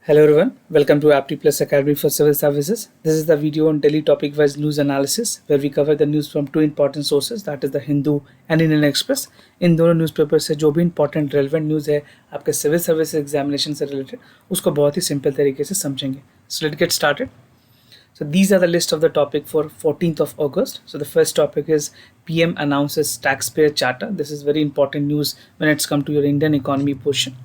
Hello everyone, welcome to Apti Plus Academy for Civil Services. This is the video on daily topic-wise news analysis where we cover the news from two important sources, that is the Hindu and Indian Express. इन दोनों newspaper से जो भी important relevant news है आपके civil service examination से related उसको बहुत ही simple तरीके से समझेंगे. So let's get started. So these are the list of the topic for 14th of August. So the first topic is PM announces taxpayer charter. This is very important news when it's come to your Indian economy portion.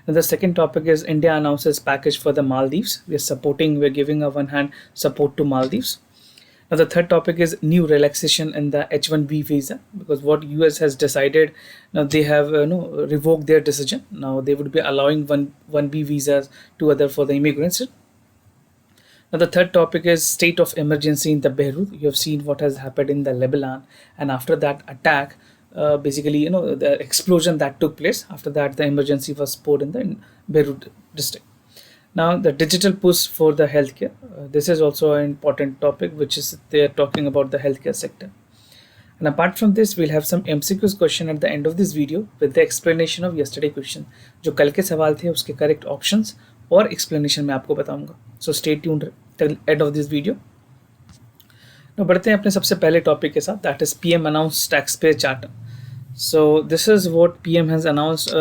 And the second topic is India announces package for the Maldives. We're giving a one-hand support to Maldives. Now the third topic is new relaxation in the H-1B visa, because what US has decided, now they have revoked their decision. Now they would be allowing 1B visas to other for the immigrants. Now the third topic is state of emergency in the Beirut. You have seen what has happened in the Lebanon, and after that attack, the explosion that took place. After that, the emergency was poured in the Beirut district. Now the digital push for the healthcare. This is also an important topic, which is they are talking about the healthcare sector. And apart from this, we'll have some MCQs question at the end of this video with the explanation of yesterday question. जो कल के सवाल थे उसके correct options और explanation मैं आपको बताऊंगा. So stay tuned till end of this video. Now बढ़ते हैं अपने सबसे पहले टॉपिक के साथ, that is PM announced taxpayer charter. So this is what PM has announced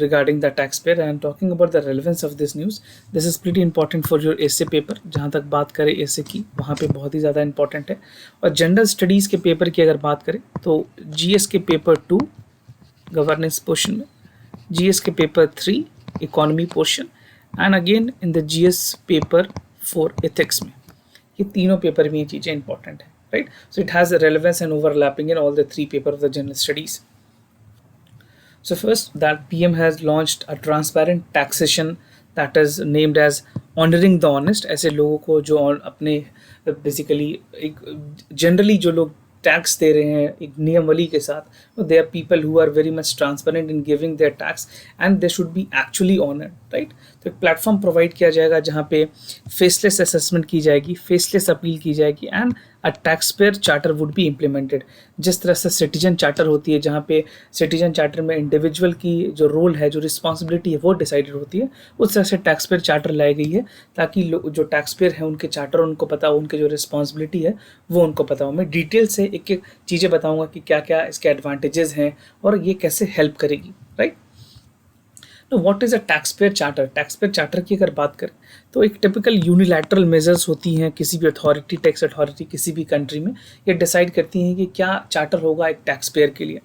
regarding the taxpayer. I am talking about the relevance of this news. This is pretty important for your essay paper. जहाँ तक बात करें essay की, वहाँ पे बहुत ही ज़्यादा important है. और जनरल स्टडीज़ के पेपर की अगर बात करें तो GS के पेपर 2 गवर्नेंस पोर्शन में, GS के paper 3 economy portion, and again in the GS paper 4 ethics में. ये तीनों पेपर में ये चीज़ें इंपॉर्टेंट है, right. So it has relevance and overlapping in all the three paper of the general studies. So first, that PM has launched a transparent taxation that is named as honoring the honest. ऐसे लोगों को जो अपने basically एक generally जो लोग tax दे रहे हैं एक नियमावली के साथ, they are people who are very much transparent in giving their tax and they should be actually honoured, right. तो एक प्लेटफॉर्म प्रोवाइड किया जाएगा जहाँ पे फेसलेस असेसमेंट की जाएगी, फेसलेस अपील की जाएगी, and a taxpayer charter would be implemented. जिस तरह से सिटीजन चार्टर होती है, जहाँ पे सिटीजन चार्टर में इंडिविजुअल की जो रोल है, जो रिस्पॉन्सिबिलिटी है वो डिसाइडेड होती है, उस तरह से टैक्सपेयर चार्टर लाई गई है ताकि जो टैक्सपेयर है उनके चार्टर उनको पता हो, उनके जो रिस्पॉन्सिबिलिटी है वो उनको पता हो. मैं डिटेल से एक एक चीज़ें बताऊँगा कि क्या क्या इसके एडवांटेजेस हैं और ये कैसे हेल्प करेगी, राइट. तो what is a taxpayer charter. Taxpayer charter की अगर बात करें तो एक टिपिकल यूनिलैटरल मेजर्स होती हैं किसी भी अथॉरिटी, टैक्स अथॉरिटी किसी भी कंट्री में, ये डिसाइड करती हैं कि क्या चार्टर होगा एक टैक्सपेयर के लिए.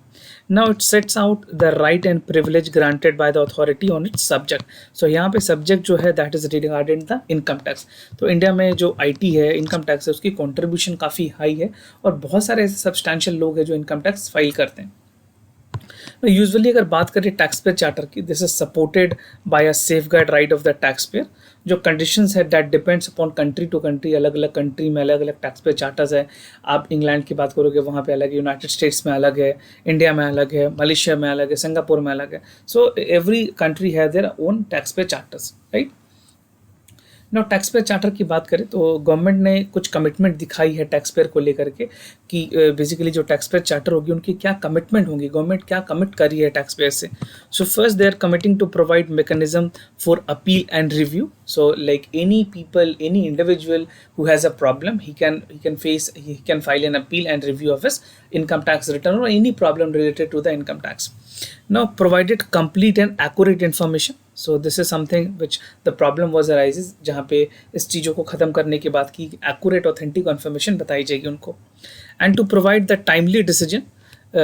Now it sets out the right and privilege granted by the authority on its subject. So यहाँ पे सब्जेक्ट जो है that is regarded the income tax. तो इंडिया में जो IT है, इनकम टैक्स है, उसकी कॉन्ट्रीब्यूशन काफ़ी हाई है और बहुत सारे ऐसे सब्सटैंशियल लोग हैं जो इनकम टैक्स फाइल करते हैं. यूजुअली अगर बात करें टैक्सपेयर चार्टर की, this is supported by a safeguard right of the taxpayer. जो कंडीशंस है that depends upon country to country. अलग अलग कंट्री में अलग अलग टैक्सपेयर चार्टर्स है. आप इंग्लैंड की बात करोगे वहाँ पे अलग है, यूनाइटेड स्टेट्स में अलग है, इंडिया में अलग है, मलेशिया में अलग है, सिंगापुर में अलग है. So every country has their own taxpayer charters, right. Now taxpayer charter की बात करें तो गवर्नमेंट ने कुछ कमिटमेंट दिखाई है टैक्सपेयर को लेकर के कि बेसिकली जो टैक्सपेयर चार्टर होगी उनकी क्या कमिटमेंट होंगी, गवर्नमेंट क्या कमिट कर रही है टैक्सपेयर से. So first they are committing to provide mechanism for appeal and review. So like any people, any individual who has a problem, he can file an appeal and review of his income tax return or any problem related to the income tax. Now provided complete and accurate information. So this is something which the problem was arises, जहाँ पे इस चीज़ों को ख़त्म करने के बाद की accurate authentic information बताई जाएगी उनको. And to provide the timely decision.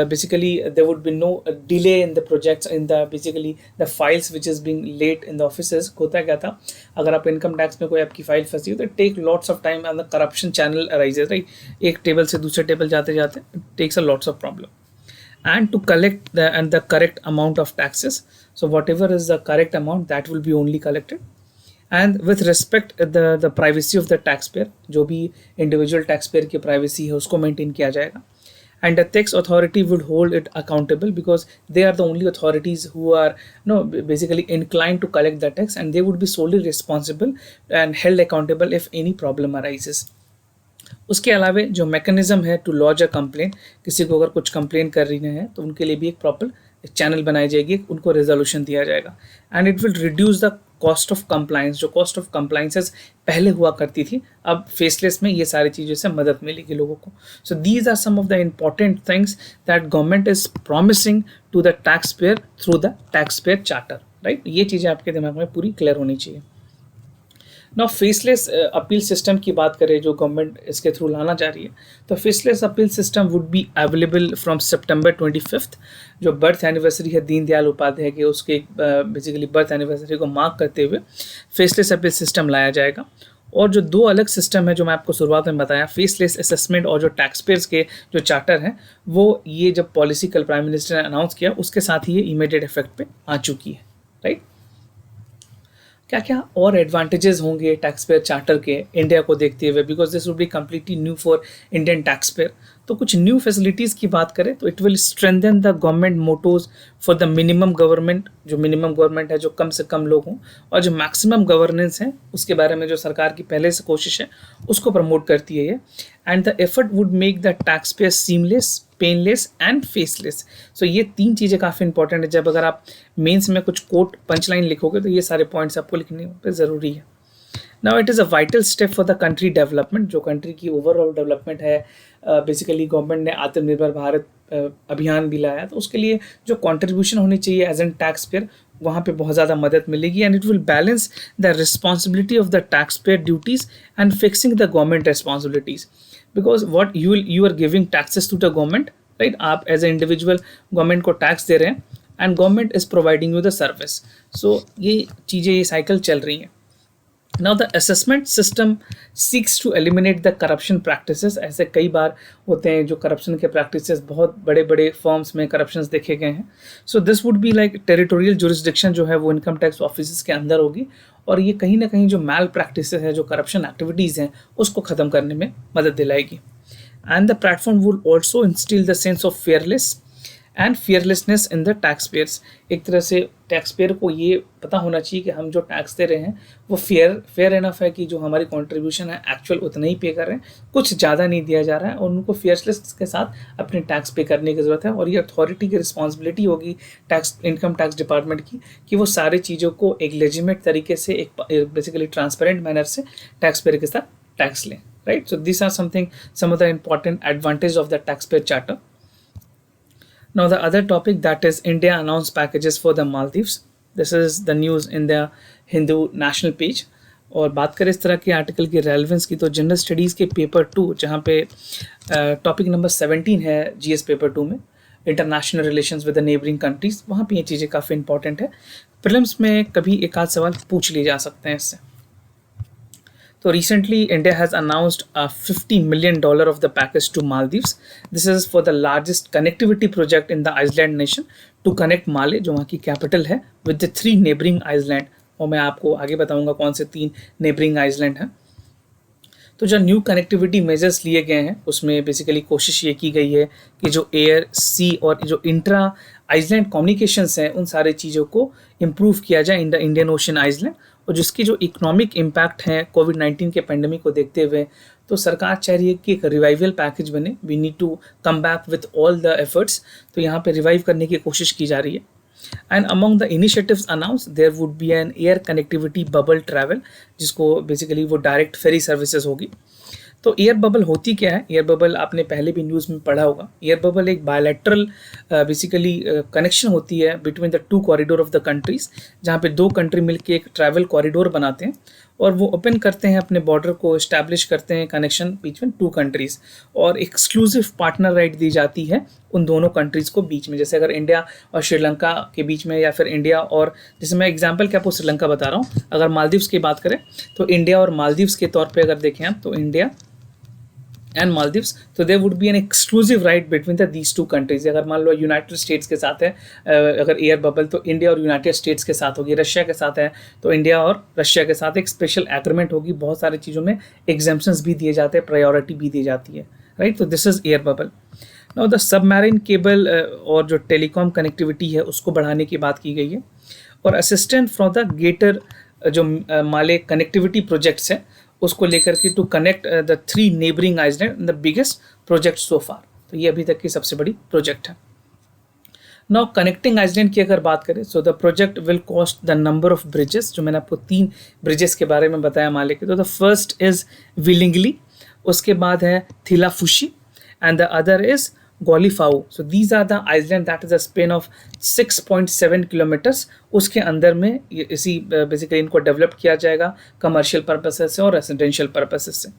Basically there would be no delay in the projects, in the basically the files which is being late in the offices. होता क्या था, अगर आप इनकम टैक्स में कोई आपकी फाइल फंसी हो तो take lots of time and the corruption channel arises, right. एक टेबल से दूसरे टेबल जाते जाते takes a lots of problem. And to collect the correct amount of taxes. So whatever is the correct amount that will be only collected. And with respect the privacy of the taxpayer, जो भी individual taxpayer की privacy है उसको maintain किया जाएगा. And the tax authority would hold it accountable because they are the only authorities who are basically inclined to collect the tax, and they would be solely responsible and held accountable if any problem arises. उसके अलावा जो mechanism है to laws a complaint, किसी को अगर कुछ complain कर रही है तो उनके लिए भी एक प्रॉपर चैनल बनाई जाएगी, उनको रेजोल्यूशन दिया जाएगा. And it will reduce the cost of compliance, जो कॉस्ट ऑफ कंप्लायंसेस पहले हुआ करती थी, अब फेसलेस में ये सारी चीज़ों से मदद मिलेगी लोगों को. So these are some of the important things that government is promising to the tax payer through the tax payer charter. Right, ये चीज़ें आपके दिमाग में पूरी क्लियर होनी चाहिए. नाउ फेसलेस अपील सिस्टम की बात करें जो गवर्नमेंट इसके थ्रू लाना चाह रही है, तो faceless appeal system would be available from September 25. जो बर्थ एनिवर्सरी है दीनदयाल उपाध्याय के, उसके बेसिकली बर्थ एनिवर्सरी को मार्क करते हुए फेसलेस अपील सिस्टम लाया जाएगा. और जो दो अलग सिस्टम है जो मैं आपको शुरुआत में बताया, फेसलेस असेसमेंट और जो टैक्स पेयर्स के जो चार्टर हैं, वो ये जब पॉलिसी कल प्राइम मिनिस्टर ने अनाउंस किया उसके साथ ही ये इमीडिएट इफेक्ट पे आ चुकी है. राइट, क्या क्या और एडवांटेजेस होंगे टैक्स पेयर चार्टर के इंडिया को देखते हुए, because this would be completely new for Indian tax payer. तो कुछ न्यू फैसिलिटीज़ की बात करें तो it will strengthen the government mottos for the minimum government. जो मिनिमम गवर्नमेंट है, जो कम से कम लोग हों, और जो मैक्सिमम गवर्नेंस है उसके बारे में जो सरकार की पहले से कोशिश है उसको प्रमोट करती है ये. And the effort would make the tax payer seamless, painless and faceless. So ये तीन चीज़ें काफ़ी इंपॉर्टेंट है. जब अगर आप मेंस में कुछ कोट पंच लाइन लिखोगे तो ये सारे पॉइंट्स आपको लिखने पे ज़रूरी है. Now it is a vital step for the country development. जो कंट्री की ओवरऑल डेवलपमेंट है, बेसिकली गवर्नमेंट ने आत्मनिर्भर भारत अभियान भी लाया, तो उसके लिए जो कंट्रीब्यूशन होनी चाहिए एज एन टैक्स पेयर, वहाँ पे बहुत ज़्यादा मदद मिलेगी. And it will balance the responsibility of the tax payer duties and fixing the government responsibilities. Because what you are giving taxes to the government, right, आप as a individual government को tax दे रहे हैं and government is providing you the service. So ये चीज़ें, ये cycle चल रही हैं. Now the assessment system seeks to eliminate the corruption practices. ऐसे कई बार होते हैं जो करप्शन के प्रैक्टिसेस बहुत बड़े बड़े फर्म्स में करप्शन देखे गए हैं. So this would be like territorial jurisdiction जो है वो इनकम टैक्स ऑफिस के अंदर होगी, और ये कहीं ना कहीं जो मैल प्रैक्टिसेस है, जो करप्शन एक्टिविटीज़ हैं, उसको ख़त्म करने में मदद दिलाएगी. And the platform would also instil the sense of fearless and fearlessness in the tax payers. एक तरह से टैक्स पेयर को ये पता होना चाहिए कि हम जो टैक्स दे रहे हैं वो फेयर इनफ है, कि जो हमारी कंट्रीब्यूशन है एक्चुअल उतना ही पे कर रहे हैं, कुछ ज़्यादा नहीं दिया जा रहा है, और उनको फेयरलेस के साथ अपने टैक्स पे करने की ज़रूरत है. और ये अथॉरिटी की रिस्पॉन्सिबिलिटी होगी टैक्स इनकम टैक्स डिपार्टमेंट की, कि वो सारी चीज़ों को एक लेजिमेट तरीके से, एक बेसिकली ट्रांसपेरेंट मैनर से टैक्स पेयर के साथ टैक्स लें. Right, so this are some of the important advantage of the tax payer charter. Now the other topic, that is India announced packages for the Maldives. This is the news in the Hindu national page. और बात करें इस तरह के article की relevance की, तो general studies के पेपर 2, जहाँ पे टॉपिक नंबर 17 है GS पेपर 2 में, international relations with the neighbouring countries, वहाँ पे ये चीज़ें काफ़ी इंपॉर्टेंट है. प्रीलिम्स में कभी एक आध सवाल पूछ लिए जा सकते हैं इससे. So recently, India has announced a $50 million of the package to Maldives. This is for the largest connectivity project in the island nation to connect Malé, जो वहाँ की कैपिटल है, with the 3 neighboring island. और मैं आपको आगे बताऊंगा कौन से 3 neighboring island हैं. तो जो न्यू कनेक्टिविटी मेजर्स लिए गए हैं उसमें बेसिकली कोशिश ये की गई है कि जो एयर, सी और जो इंट्रा आइसलैंड कम्युनिकेशंस हैं, उन सारे चीज़ों को इम्प्रूव किया जाए in the Indian ocean island. और जिसकी जो इकोनॉमिक इम्पैक्ट है कोविड-19 के पेंडेमिक को देखते हुए, तो सरकार चाह रही है कि एक रिवाइवल पैकेज बने. We need to come back with all the efforts. तो यहाँ पे रिवाइव करने की कोशिश की जा रही है. And among the initiatives announce there would be an air connectivity bubble travel, जिसको बेसिकली वो डायरेक्ट फेरी सर्विसेज होगी. तो एयर बबल होती क्या है? एयर बबल आपने पहले भी न्यूज़ में पढ़ा होगा. एयर बबल एक बायलैटरल बेसिकली कनेक्शन होती है between the 2 corridor of the countries, जहाँ पे 2 कंट्री मिलके एक ट्रैवल कॉरिडोर बनाते हैं और वो ओपन करते हैं अपने बॉर्डर को, इस्टेब्लिश करते हैं कनेक्शन बिटवीन 2 कंट्रीज़, और एक्सक्लूसिव पार्टनर राइट दी जाती है उन दोनों कंट्रीज़ को बीच में. जैसे अगर इंडिया और श्रीलंका के बीच में, या फिर इंडिया और, जैसे मैं एग्जांपल के आपको श्रीलंका बता रहा हूँ, अगर मालदीव्स की बात करें तो इंडिया और मालदीव्स के तौर पे अगर देखें आप, तो इंडिया एंड मालदीव्स, तो there would be an exclusive right between the these 2 countries. अगर मान लो यूनाइटेड स्टेट्स के साथ है अगर एयर बबल, तो इंडिया और यूनाइटेड स्टेट्स के साथ होगी. रशिया के साथ है तो इंडिया और रशिया के साथ एक स्पेशल एग्रीमेंट होगी. बहुत सारी चीज़ों में एग्जेम्पशंस भी दिए जाते हैं, प्रायोरिटी भी दी जाती है. राइट, तो this is air bubble. Now the submarine cable और जो टेलीकॉम कनेक्टिविटी है उसको बढ़ाने की बात की गई है. और असिस्टेंट फ्रॉम द गेटर जो माले कनेक्टिविटी प्रोजेक्ट्स है उसको लेकर के to connect the 3 neighbouring island, the biggest project so far. तो ये अभी तक की सबसे बड़ी प्रोजेक्ट है. नाउ कनेक्टिंग आइसलैंड की अगर बात करें, so the project will cost the number of bridges, जो मैंने आपको 3 ब्रिजेस के बारे में बताया माले के। तो द फर्स्ट इज विलिंगली, उसके बाद है Thilafushi, and the other is Gulhifalhu. So these are the island that is a span of 6.7 kilometres. उसके अंदर में इसी बेसिकली इनको डेवलप किया जाएगा कमर्शियल पर्पसेस से और रेसिडेंशियल पर्पसेस से।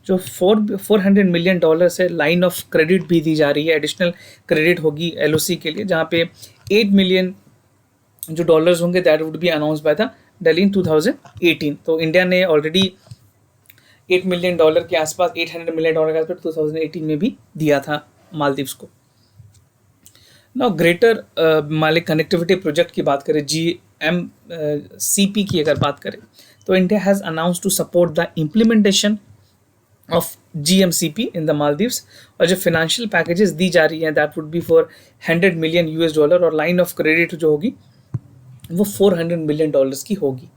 जो $400 मिलियन से लाइन ऑफ क्रेडिट भी दी जा रही है, एडिशनल क्रेडिट होगी एलओसी के लिए, जहाँ पे 8 मिलियन जो डॉलर्स होंगे that would be announce by the Delhi in 2018। तो इंडिया ने ऑलरेडी $8 मिलियन के आसपास, $800 मिलियन के आसपास 2018 में भी दिया था मालदीव्स को। Now Greater Male Connectivity Project की बात करें, GMCP की अगर बात करें, तो India has announce to support the implementation of GMCP in the Maldives. और जो फाइनेंशियल पैकेजेस दी जा रही हैं that would be for $100 million, और लाइन ऑफ क्रेडिट जो होगी वो $400 मिलियन की होगी।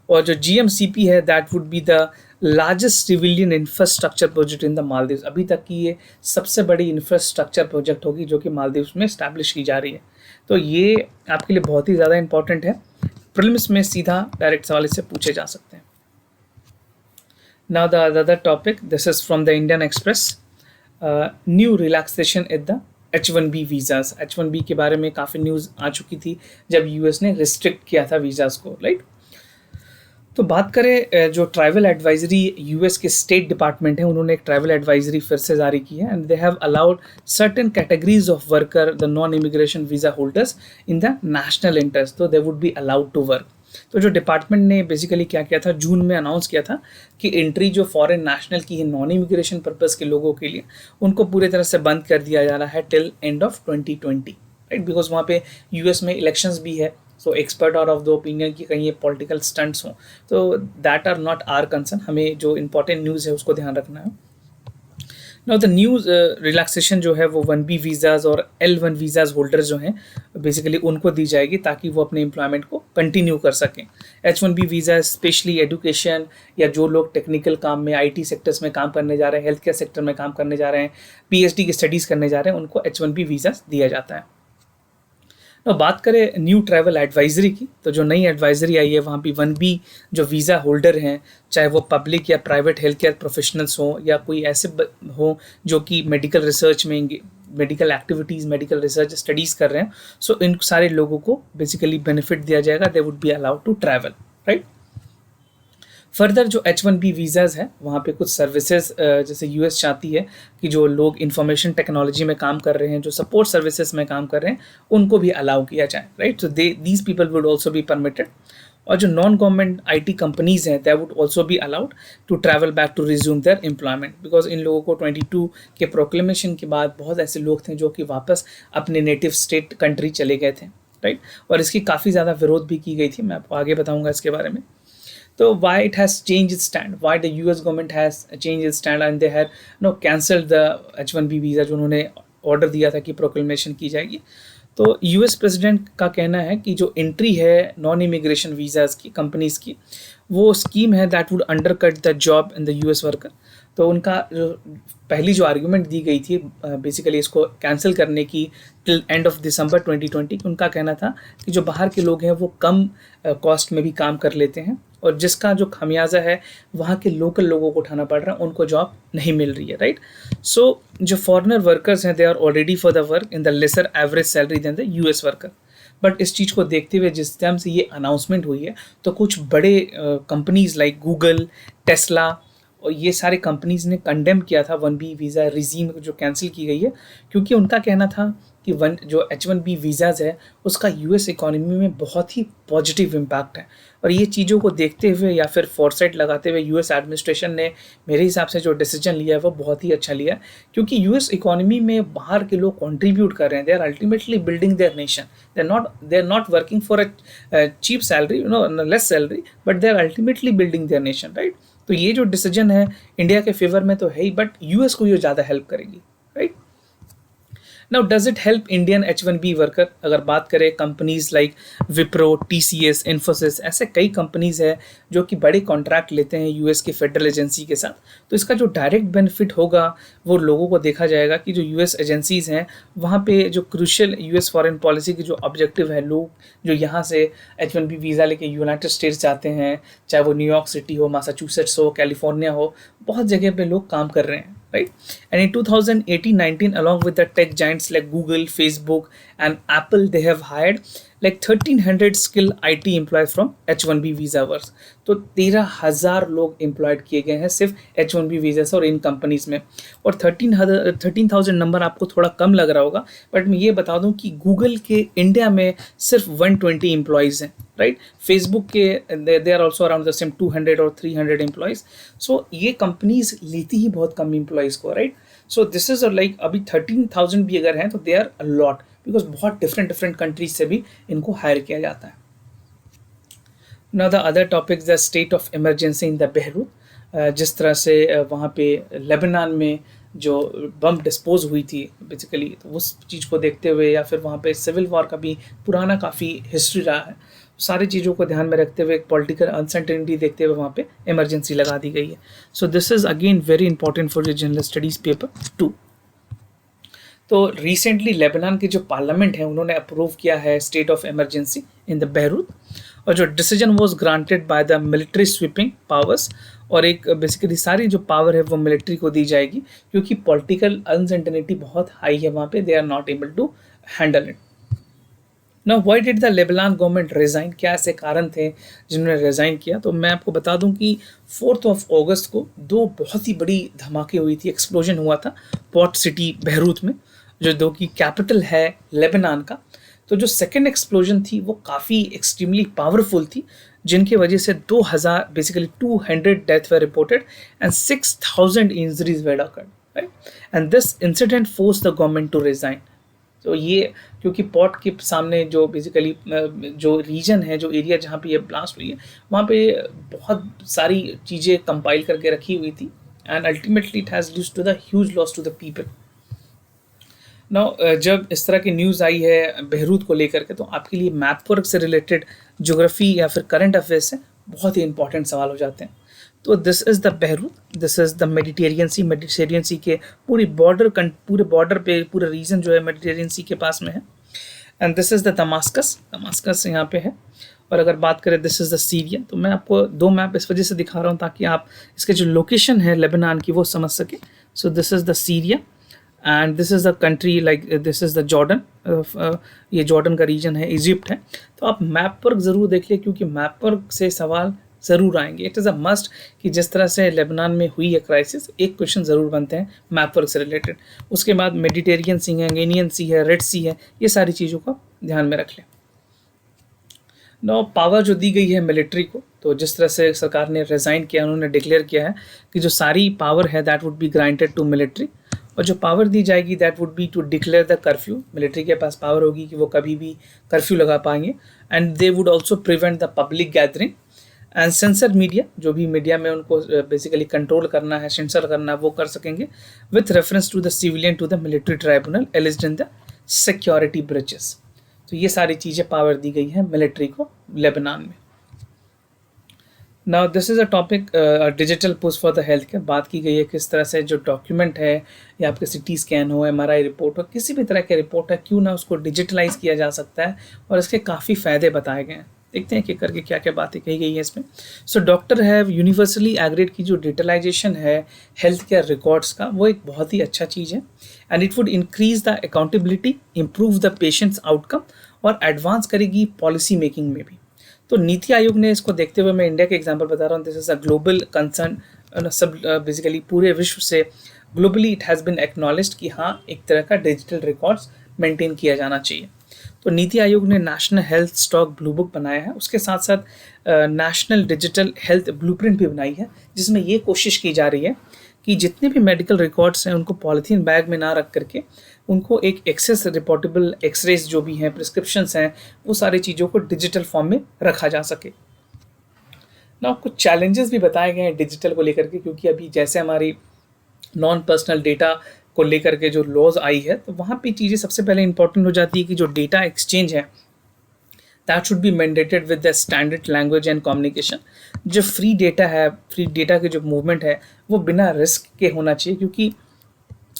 और जो GMCP है that would be the largest civilian infrastructure project in the Maldives. अभी तक की ये सबसे बड़ी इंफ्रास्ट्रक्चर प्रोजेक्ट होगी जो कि मालदीव्स में इस्टेब्लिश की जा रही है। तो ये आपके लिए बहुत ही ज़्यादा इंपॉर्टेंट है, प्रीलिम्स में सीधा डायरेक्ट सवाल इससे पूछे जा सकते हैं। Now the other topic, this is from the Indian Express, new relaxation at the H1B visas। H1B के बारे में काफ़ी न्यूज़ आ चुकी थी जब यूएस ने रिस्ट्रिक्ट किया था वीज़ाज़ को, राइट। तो बात करें जो ट्रैवल एडवाइजरी यूएस के स्टेट डिपार्टमेंट है, उन्होंने एक ट्रैवल एडवाइजरी फिर से जारी की है, and they have allowed certain categories of worker, the non immigration visa holders in the national interest, तो they would be allowed to work. तो जो डिपार्टमेंट ने बेसिकली क्या किया था, जून में अनाउंस किया था कि एंट्री जो फॉरेन नेशनल की है नॉन इमिग्रेशन पर्पज़ के लोगों के लिए, उनको पूरी तरह से बंद कर दिया जा रहा है till end of 2020, right. Because वहाँ पे यूएस में इलेक्शंस भी है, so expert are of the opinion कि कहीं ये पॉलिटिकल स्टंट्स हों, तो that are not our concern. हमें जो इंपॉर्टेंट न्यूज़ है उसको ध्यान रखना है। नाउ द न्यूज़ रिलैक्सेशन जो है वो 1B वीज़ाज़ और L1 वीज़ाज़ होल्डर्स जो हैं बेसिकली उनको दी जाएगी ताकि वो अपने एम्प्लॉयमेंट को कंटिन्यू कर सकें। H1B वीज़ा स्पेशली एजुकेशन या जो लोग टेक्निकल काम में IT सेक्टर्स में काम करने जा रहे हैं, हेल्थ केयर सेक्टर में काम करने जा रहे हैं, PhD की स्टडीज़ करने जा रहे हैं, उनको H1B वीज़ा दिया जाता है। तो बात करें न्यू ट्रैवल एडवाइजरी की, तो जो नई एडवाइजरी आई है वहाँ भी 1B जो वीज़ा होल्डर हैं, चाहे वो पब्लिक या प्राइवेट हेल्थ केयर प्रोफेशनल्स हों या कोई ऐसे हों जो कि मेडिकल रिसर्च में, medical activities, medical research studies कर रहे हैं, सो इन सारे लोगों को बेसिकली बेनिफिट दिया जाएगा, they would be allowed to travel, right. Further जो H1B वीज़ाज़ है वहाँ पे कुछ सर्विसेज जैसे यूएस चाहती है कि जो लोग इंफॉर्मेशन टेक्नोलॉजी में काम कर रहे हैं, जो सपोर्ट सर्विसेज में काम कर रहे हैं, उनको भी अलाउ किया जाए, right. So these people would also be permitted. और जो नॉन गवर्नमेंट IT कंपनीज हैं they would also be allowed to travel back to resume their employment, because इन लोगों को 22 के प्रोक्लेमेशन के बाद बहुत ऐसे लोग थे जो कि वापस अपने नेटिव स्टेट कंट्री चले गए थे, राइट। और इसकी काफ़ी ज़्यादा विरोध भी की गई थी, मैं आपको आगे बताऊँगा इसके बारे में। तो why it has changed its stand, why the US government has changed its stand and they had cancelled the H1B visa जो उन्होंने ऑर्डर दिया था कि प्रोक्लेमेशन की जाएगी। तो यूएस प्रेसिडेंट का कहना है कि जो एंट्री है नॉन इमिग्रेशन वीज़ाज़ की कंपनीज़ की, वो स्कीम है that would undercut the job in the US worker. तो उनका जो पहली जो आर्ग्यूमेंट दी गई थी बेसिकली इसको कैंसिल करने की टिल एंड ऑफ दिसंबर 2020, उनका कहना था कि जो बाहर के लोग हैं वो कम कॉस्ट में भी काम कर लेते हैं और जिसका जो खामियाजा है वहाँ के लोकल लोगों को उठाना पड़ रहा है, उनको जॉब नहीं मिल रही है, राइट। सो जो फॉरेनर वर्कर्स हैं they are already for the work in the lesser average salary than the US worker. But इस चीज़ को देखते हुए जिस टाइम से ये अनाउंसमेंट हुई है तो कुछ बड़े कंपनीज़ लाइक गूगल, टेस्ला और ये सारे कंपनीज़ ने कंडेम किया था 1B वीज़ा रिजीम जो कैंसिल की गई है, क्योंकि उनका कहना था कि जो H1B वीज़ाज़ है उसका यूएस इकोनॉमी में बहुत ही पॉजिटिव इम्पैक्ट है। और ये चीज़ों को देखते हुए या फिर फॉरसाइट लगाते हुए यूएस एडमिनिस्ट्रेशन ने मेरे हिसाब से जो डिसीजन लिया है वो बहुत ही अच्छा लिया है, क्योंकि यूएस इकोनॉमी में बाहर के लोग कंट्रीब्यूट कर रहे हैं, they are ultimately building their nation, they are not working for a cheap salary, less salary, but they are ultimately building their nation, right. तो ये जो डिसीजन है इंडिया के फेवर में तो है ही, बट यूएस को ये ज़्यादा हेल्प करेगी, right. Now does it help Indian H1B worker? अगर बात करें companies like Wipro, TCS, Infosys, ऐसे कई कंपनीज है जो कि बड़े कॉन्ट्रैक्ट लेते हैं यूएस की फेडरल एजेंसी के साथ, तो इसका जो डायरेक्ट बेनिफिट होगा वो लोगों को देखा जाएगा कि जो यूएस एजेंसीज हैं वहाँ पे जो क्रूशियल यूएस फॉरेन पॉलिसी की जो ऑब्जेक्टिव है, लोग जो यहाँ से H1B वीज़ा लेके यूनाइटेड स्टेट्स जाते हैं, चाहे वो न्यूयॉर्क सिटी हो, मैसाचुसेट्स हो, कैलिफोर्निया हो, बहुत जगह पे लोग काम कर रहे हैं, right? And in 2018-19, along with the tech giants like Google, Facebook, and Apple, they have hired like 1,300 skilled IT employees from H1B visa वर्स. तो 13,000 लोग एम्प्लॉयड किए गए हैं सिर्फ H1B वीजा से और इन कंपनीज में. और 13,000 नंबर आपको थोड़ा कम लग रहा होगा, बट मैं ये बता दूं कि गूगल के इंडिया में सिर्फ 120 एम्प्लॉयज़ हैं, राइट? फेसबुक के they are also around the same 200 और 300 एम्प्लॉयज़. सो ये कंपनीज लेती ही बहुत कम एम्प्लॉयज़ को, right? So this is like अभी 13,000 भी अगर हैं तो they are a lot, because बहुत डिफरेंट कंट्रीज से भी इनको हायर किया जाता है. Now the other topic the state of emergency in the Beirut. जिस तरह से वहाँ पे लेबनान में जो बम डिस्पोज हुई थी बेसिकली, तो उस चीज़ को देखते हुए या फिर वहाँ पे सिविल वॉर का भी पुराना काफ़ी हिस्ट्री रहा है, सारी चीज़ों को ध्यान में रखते हुए, पॉलिटिकल अनसर्टेनिटी देखते हुए वहाँ पे इमरजेंसी लगा दी गई है. So this is again very important for your general studies paper 2. तो रिसेंटली लेबनान की जो पार्लियामेंट है उन्होंने अप्रूव किया है state of emergency in the Beirut, और जो decision was granted by the military sweeping powers, और एक बेसिकली सारी जो पावर है वो मिलिट्री को दी जाएगी क्योंकि पॉलिटिकल अनसर्टेनिटी बहुत हाई है वहाँ पे, they are not able to handle it. Now why did the Lebanon government resign? क्या ऐसे कारण थे जिन्होंने रिज़ाइन किया? तो मैं आपको बता दूं कि 4 अगस्त को 2 बहुत ही बड़ी धमाके हुई थी, एक्सप्लोजन हुआ था पोर्ट सिटी बेरूत में, जो दो की कैपिटल है लेबनान का. तो जो सेकेंड एक्सप्लोजन थी वो काफ़ी एक्सट्रीमली पावरफुल थी, जिनकी वजह से 2000 basically 200 death were reported and 6,000 injuries were occurred, right? And this incident force the government to resign. तो ये क्योंकि पोर्ट के सामने जो बेसिकली जो रीजन है, जो एरिया जहाँ पे ये ब्लास्ट हुई है, वहाँ पे बहुत सारी चीज़ें कंपाइल करके रखी हुई थी, and ultimately it has lead to the huge loss to the people. Now जब इस तरह की न्यूज़ आई है बेहरूत को लेकर के, तो आपके लिए मैप वर्क से रिलेटेड ज्योग्राफी या फिर करंट अफेयर्स से बहुत ही इंपॉर्टेंट सवाल हो जाते हैं. तो this is the Beirut, this is the Mediterranean sea के पूरे बॉर्डर पे पूरा रीजन जो है मेडिटेरियन सी के पास में है. And this is the Damascus यहाँ पे है. और अगर बात करें दिस इज़ द सीरिया, तो मैं आपको 2 मैप इस वजह से दिखा रहा हूँ ताकि आप इसके जो लोकेशन है लेबनान की वो समझ सकें. So this is the Syria and this is the country, like this is the Jordan. ये जॉर्डन का रीजन है, इजिप्ट है. तो आप मैप वर्क ज़रूर देख लें क्योंकि मैप वर्क से सवाल ज़रूर आएंगे. इट इज़ अ मस्ट कि जिस तरह से लेबनान में हुई है क्राइसिस, एक क्वेश्चन ज़रूर बनते हैं मैप वर्क से रिलेटेड. उसके बाद मेडिटेरियन सी है, एगेनियन सी है, रेड सी है, ये सारी चीज़ों को ध्यान में रख लें. नो पावर जो दी गई है मिलिट्री को, तो जिस तरह से सरकार ने रिज़ाइन किया, उन्होंने डिक्लेयर किया है कि जो सारी पावर है that would be granted to military, और जो पावर दी जाएगी that would be to declare the curfew. Military के पास पावर होगी कि वो कभी भी कर्फ्यू लगा पाएंगे, and they would also prevent the public gathering and sensor media. जो भी मीडिया में उनको बेसिकली कंट्रोल करना है, सेंसर करना है, वो कर सकेंगे with reference to the civilian to the military tribunal alleged in the security breaches. तो ये सारी चीज़ें पावर दी गई है मिलिट्री को लेबनान में. Now this is a topic digital push for the health care. बात की गई है किस तरह से जो डॉक्यूमेंट है या आपके CT स्कैन हो, MRI रिपोर्ट हो, किसी भी तरह के रिपोर्ट है, क्यों ना उसको डिजिटलाइज किया जा सकता है, और इसके काफ़ी फ़ायदे बताए गए हैं. देखते हैं कि करके क्या क्या बातें कही गई है इसमें. So doctor have universally agreed की जो डिजिटलाइजेशन है हेल्थ केयर रिकॉर्ड्स का, वो एक बहुत ही अच्छा चीज़ है, and it would increase the accountability, improve the patients outcome, और एडवांस करेगी पॉलिसी मेकिंग में भी. तो नीति आयोग ने इसको देखते हुए, मैं इंडिया के एग्जांपल बता रहा हूँ, this is a global concern, सब बेसिकली पूरे विश्व से globally it has been acknowledged कि हाँ एक तरह का डिजिटल रिकॉर्ड्स मेंटेन किया जाना चाहिए. तो नीति आयोग ने national health stock blue book बनाया है, उसके साथ साथ नेशनल डिजिटल हेल्थ ब्लूप्रिंट भी बनाई है, जिसमें ये कोशिश की जा रही है कि जितने भी मेडिकल रिकॉर्ड्स हैं उनको पॉलीथीन बैग में ना रख करके उनको एक एक्सेस रिपोर्टेबल एक्सरेज जो भी हैं, प्रिस्क्रिप्शंस हैं, वो सारी चीज़ों को डिजिटल फॉर्म में रखा जा सके. ना कुछ चैलेंजेस भी बताए गए हैं डिजिटल को लेकर के, क्योंकि अभी जैसे हमारी नॉन पर्सनल डेटा को लेकर के जो लॉज आई है, तो वहाँ पे चीज़ें सबसे पहले इंपॉर्टेंट हो जाती है कि जो डेटा एक्सचेंज है that should be mandated with the standard language and communication. जो फ्री डेटा है, फ्री डेटा के जो मूवमेंट है वो बिना रिस्क के होना चाहिए, क्योंकि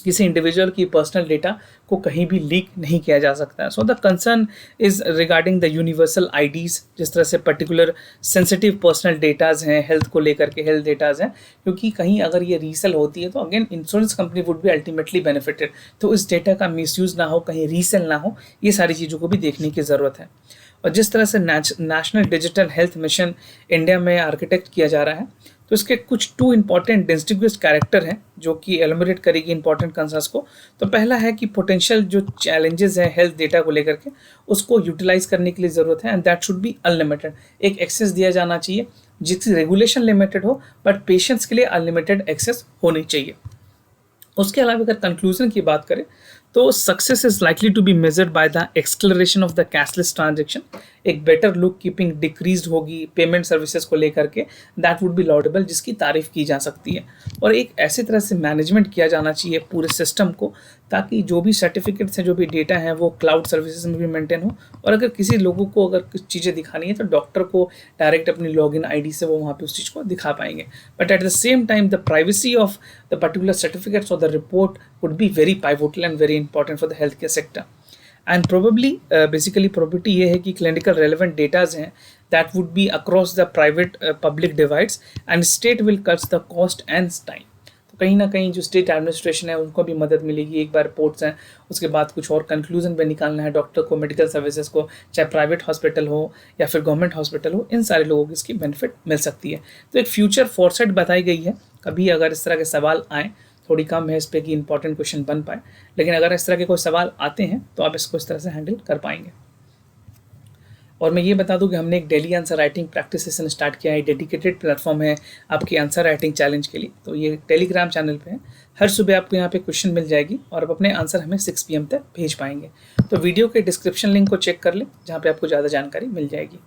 किसी इंडिविजुअल की पर्सनल डेटा को कहीं भी लीक नहीं किया जा सकता है। So the concern is regarding the universal IDs, जिस तरह से पर्टिकुलर सेंसिटिव पर्सनल डेटाज हैं, हेल्थ को लेकर के हेल्थ डेटाज हैं, क्योंकि कहीं अगर ये रीसेल होती है तो again insurance company would be ultimately benefited. तो इस डेटा का मिसयूज़ ना हो, कहीं रीसेल ना हो, ये सारी चीज़ों को भी देखने की ज़रूरत है। और जिस तरह से national digital health mission India में आर्किटेक्ट किया जा रहा है, तो इसके कुछ 2 इंपॉर्टेंट डिस्टिंग्विश्ड कैरेक्टर हैं जो कि एलिमिनेट करेगी इंपॉर्टेंट कंसर्न्स को। तो पहला है कि पोटेंशियल जो चैलेंजेस हैं हेल्थ डेटा को लेकर के, उसको यूटिलाइज करने के लिए ज़रूरत है, and that should be unlimited. एक एक्सेस दिया जाना चाहिए जिसकी रेगुलेशन लिमिटेड हो, बट पेशेंट्स के लिए अनलिमिटेड एक्सेस होनी चाहिए। उसके अलावा अगर कंक्लूजन की बात करें तो success is likely to be measured by the acceleration of the cashless transaction. एक बेटर लुक कीपिंग डिक्रीज होगी पेमेंट सर्विसेज को लेकर के, दैट वुड बी लॉडेबल, जिसकी तारीफ की जा सकती है। और एक ऐसी तरह से मैनेजमेंट किया जाना चाहिए पूरे सिस्टम को, ताकि जो भी सर्टिफिकेट्स हैं, जो भी डेटा है, वो क्लाउड सर्विसेज में भी मेंटेन हो। और अगर किसी लोगों को अगर कुछ चीज़ें दिखानी है तो डॉक्टर को डायरेक्ट अपनी लॉगिन आईडी से वो वहाँ पे उस चीज़ को दिखा पाएंगे। But at the same time the privacy of the particular certificates और the report would be very pivotal and very important for the healthcare sector. And probably basically probability ये है कि clinical relevant datas हैं that would be across the private public divides, and state will cut the cost and time. तो कहीं ना कहीं जो state administration है उनको भी मदद मिलेगी। एक बार रिपोर्ट्स हैं, उसके बाद कुछ और कंक्लूजन पे निकालना है डॉक्टर को, मेडिकल सर्विसेज को, चाहे प्राइवेट हॉस्पिटल हो या फिर गवर्नमेंट हॉस्पिटल हो, इन सारे लोगों को इसकी बेनिफिट मिल सकती है। तो एक फ्यूचर फॉरसेट बताई गई है। कभी अगर इस तरह के सवाल आए, थोड़ी कम है इस पर कि इंपॉर्टेंट क्वेश्चन बन पाए, लेकिन अगर इस तरह के कोई सवाल आते हैं तो आप इसको इस तरह से हैंडल कर पाएंगे। और मैं ये बता दूं कि हमने एक daily answer writing practice session start किया है। डेडिकेटेड प्लेटफॉर्म है आपकी आंसर राइटिंग चैलेंज के लिए। तो ये टेलीग्राम चैनल पे है। हर सुबह आपको यहाँ पे क्वेश्चन मिल जाएगी और आप अपने आंसर हमें 6 PM तक भेज पाएंगे। तो वीडियो के डिस्क्रिप्शन लिंक को चेक कर लें, जहाँ पे आपको ज़्यादा जानकारी मिल जाएगी।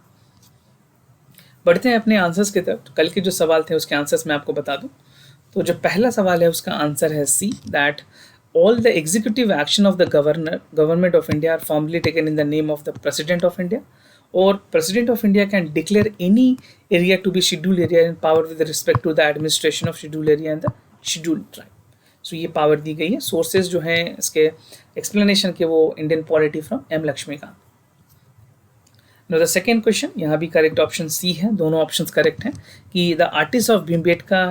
बढ़ते हैं अपने आंसर्स की तरफ। कल के जो सवाल थे उसके आंसर्स मैं आपको बता दूँ। तो जो पहला सवाल है उसका आंसर है सी, that all the executive action of the government of India are formally taken in the name of the President of India, or President of India can declare any area to be scheduled area in power with respect to the administration of scheduled area and the scheduled tribe. So ये power दी गई है। Sources जो हैं इसके explanation के वो Indian polity from M Laxmikanth. Now the second question, यहाँ भी करेक्ट ऑप्शन सी है, दोनों ऑप्शंस करेक्ट हैं कि the artist of Bhimbetka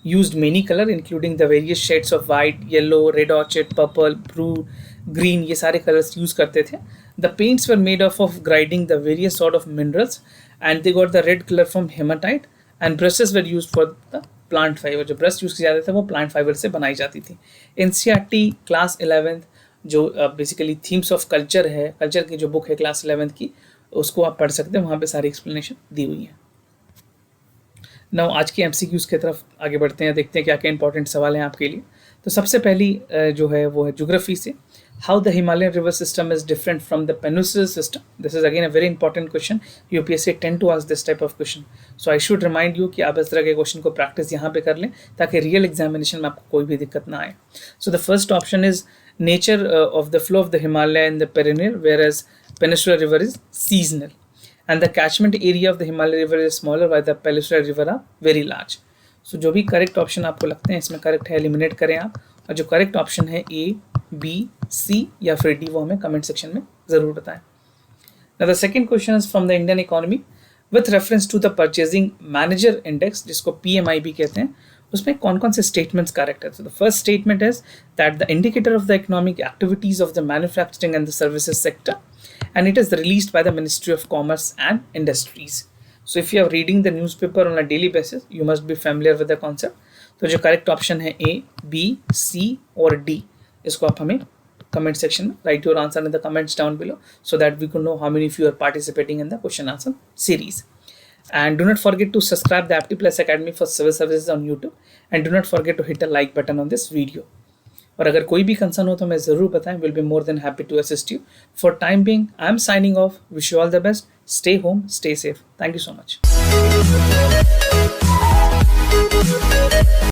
used many color including the various shades of white, yellow, red orchid, purple, blue, green, ये सारे colors use करते थे। The paints were made of grinding the various sort of minerals and they got the red color from hematite, and brushes were used for the plant fiber। जो brush use किया जाता था वो plant fibre से बनाई जाती थी। NCERT class 11th जो बेसिकली थीम्स ऑफ कल्चर है, कल्चर की जो बुक है क्लास 11th की, उसको आप पढ़ सकते हैं, वहाँ पे सारी एक्सप्लेनेशन दी हुई है। नाउ आज के MCQs की तरफ आगे बढ़ते हैं, देखते हैं क्या क्या इंपॉर्टेंट सवाल हैं आपके लिए। तो सबसे पहली जो है वो है ज्योग्राफी से। How the Himalayan river system is different from the peninsular system. This is again a very important question. UPSC tend to ask this type of question, so I should remind you कि आप इस तरह के question को practice यहाँ पे कर लें ताकि रियल एग्जामिनेशन में आपको कोई भी दिक्कत ना आए। So the first option is nature of the flow of the Himalaya in the perennial, whereas peninsular river is seasonal, and the catchment area of the Himalaya river is smaller while the peninsular river are very large. So जो भी correct option आपको लगते हैं इसमें correct है, eliminate करें आप, और जो करेक्ट ऑप्शन है A, B, C या फिर D वो हमें कमेंट सेक्शन में ज़रूर बताएं। Now the second question is from the Indian economy with reference to the purchasing manager index, जिसको PMI भी कहते हैं, उसमें कौन कौन से स्टेटमेंट्स करेक्ट है। So the first statement is that the indicator of the economic activities of the manufacturing and the services sector, and it is released by the Ministry of Commerce and Industries. So if you are reading the newspaper on a daily basis, you must be familiar with the concept. तो जो correct option है A, B, C और D, इसको आप हमें comment section में right your answer in the comments down below, so that we can know how many of you are participating in the question answer series. And do not forget to subscribe the Aptplus Academy for civil services on YouTube, and do not forget to hit the like button on this video. और अगर कोई भी concern हो तो मैं ज़रूर बताएं, will be more than happy to assist you. For time being I am signing off, wish you all the best, stay home, stay safe, thank you so much.